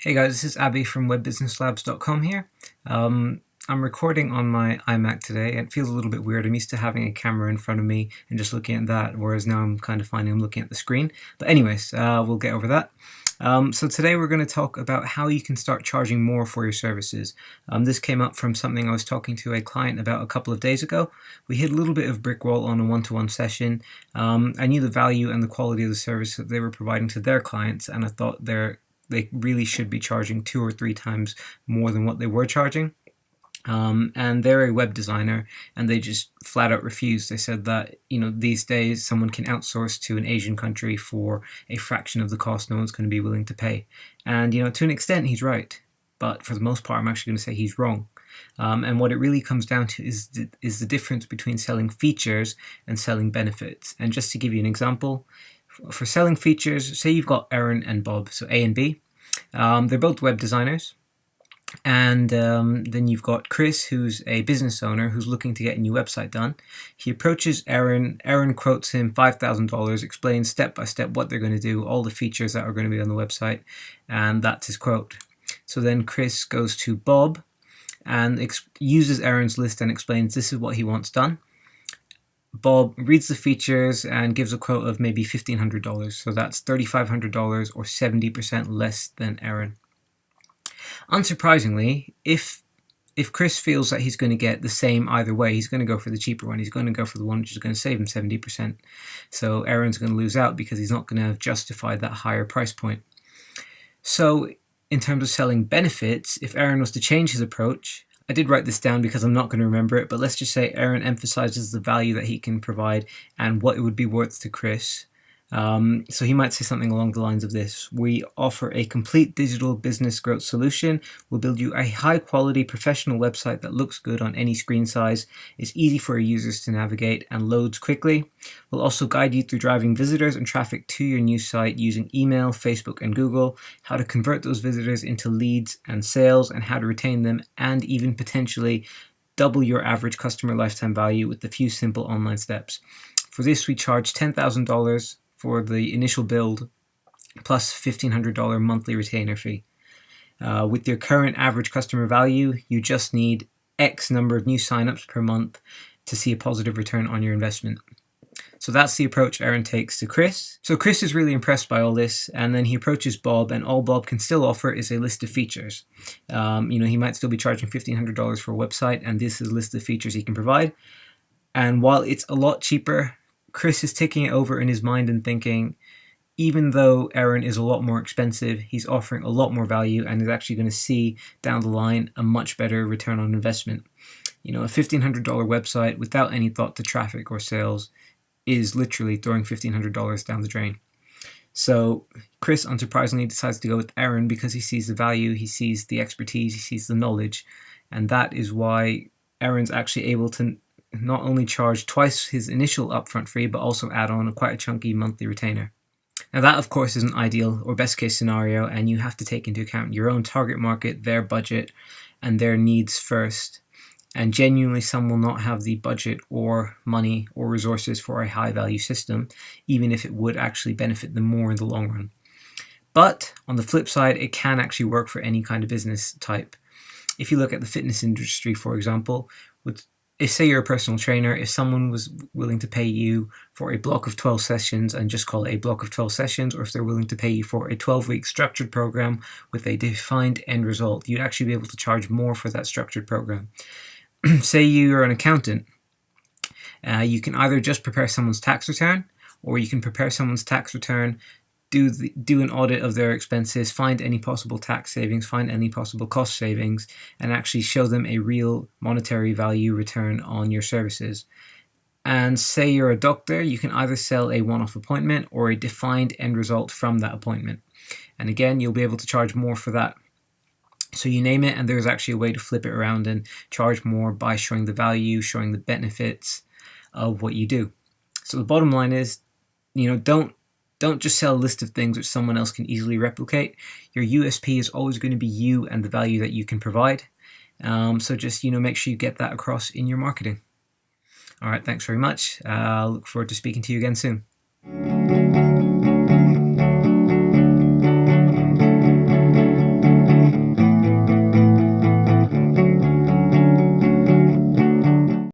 Hey guys, this is Abby from webbusinesslabs.com here. I'm recording on my iMac today, and it feels a little bit weird. I'm used to having a camera in front of me and just looking at that, whereas now I'm kind of finding I'm looking at the screen. But anyways, we'll get over that. So today we're going to talk about how you can start charging more for your services. This came up from something I was talking to a client about a couple of days ago. We hit a little bit of brick wall on a one-to-one session. I knew the value and the quality of the service that they were providing to their clients, and I thought they really should be charging 2 or 3 times more than what they were charging. And they're a web designer, and they just flat out refused. They said that, these days someone can outsource to an Asian country for a fraction of the cost no one's going to be willing to pay. And, to an extent, he's right. But for the most part, I'm actually going to say he's wrong. And what it really comes down to is the difference between selling features and selling benefits. And just to give you an example, for selling features, say you've got Aaron and Bob, so A and B. They're both web designers. And then you've got Chris, who's a business owner who's looking to get a new website done. He approaches Aaron. Aaron quotes him $5,000, explains step by step what they're going to do, all the features that are going to be on the website, and that's his quote. So then Chris goes to Bob and uses Aaron's list and explains this is what he wants done. Bob reads the features and gives a quote of maybe $1,500. So that's $3,500 or 70% less than Aaron. Unsurprisingly, if Chris feels that he's going to get the same either way, he's going to go for the cheaper one. He's going to go for the one which is going to save him 70%. So Aaron's going to lose out because he's not going to have justified that higher price point. So in terms of selling benefits, if Aaron was to change his approach, I did write this down because I'm not going to remember it, but let's just say Aaron emphasizes the value that he can provide and what it would be worth to Chris. So he might say something along the lines of this: we offer a complete digital business growth solution. We'll build you a high quality professional website that looks good on any screen size, is easy for our users to navigate, and loads quickly. We'll also guide you through driving visitors and traffic to your new site using email, Facebook, and Google, how to convert those visitors into leads and sales, and how to retain them, and even potentially double your average customer lifetime value with a few simple online steps. For this, we charge $10,000 for the initial build, plus $1,500 monthly retainer fee. With your current average customer value, you just need X number of new signups per month to see a positive return on your investment. So that's the approach Aaron takes to Chris. So Chris is really impressed by all this, and then he approaches Bob, and all Bob can still offer is a list of features. He might still be charging $1,500 for a website, and this is a list of features he can provide. And while it's a lot cheaper, Chris is taking it over in his mind and thinking, even though Aaron is a lot more expensive, he's offering a lot more value and is actually going to see down the line a much better return on investment. A $1,500 website without any thought to traffic or sales is literally throwing $1,500 down the drain. So Chris, unsurprisingly, decides to go with Aaron because he sees the value, he sees the expertise, he sees the knowledge, and that is why Aaron's actually able to not only charge twice his initial upfront fee, but also add on quite a chunky monthly retainer. Now that, of course, is an ideal or best case scenario, and you have to take into account your own target market, their budget, and their needs first. And genuinely, some will not have the budget or money or resources for a high value system, even if it would actually benefit them more in the long run. But on the flip side, it can actually work for any kind of business type. If you look at the fitness industry, for example, if say you're a personal trainer, if someone was willing to pay you for a block of 12 sessions and just call it a block of 12 sessions, or if they're willing to pay you for a 12-week structured program with a defined end result, you'd actually be able to charge more for that structured program. Say you're an accountant, you can either just prepare someone's tax return, or you can prepare someone's tax return, do an audit of their expenses, find any possible tax savings, find any possible cost savings, and actually show them a real monetary value return on your services. And say you're a doctor, you can either sell a one-off appointment or a defined end result from that appointment. And again, you'll be able to charge more for that. So you name it, and there's actually a way to flip it around and charge more by showing the value, showing the benefits of what you do. So the bottom line is, don't just sell a list of things which someone else can easily replicate. Your USP is always going to be you and the value that you can provide. So just, make sure you get that across in your marketing. All right, thanks very much. I'll look forward to speaking to you again soon.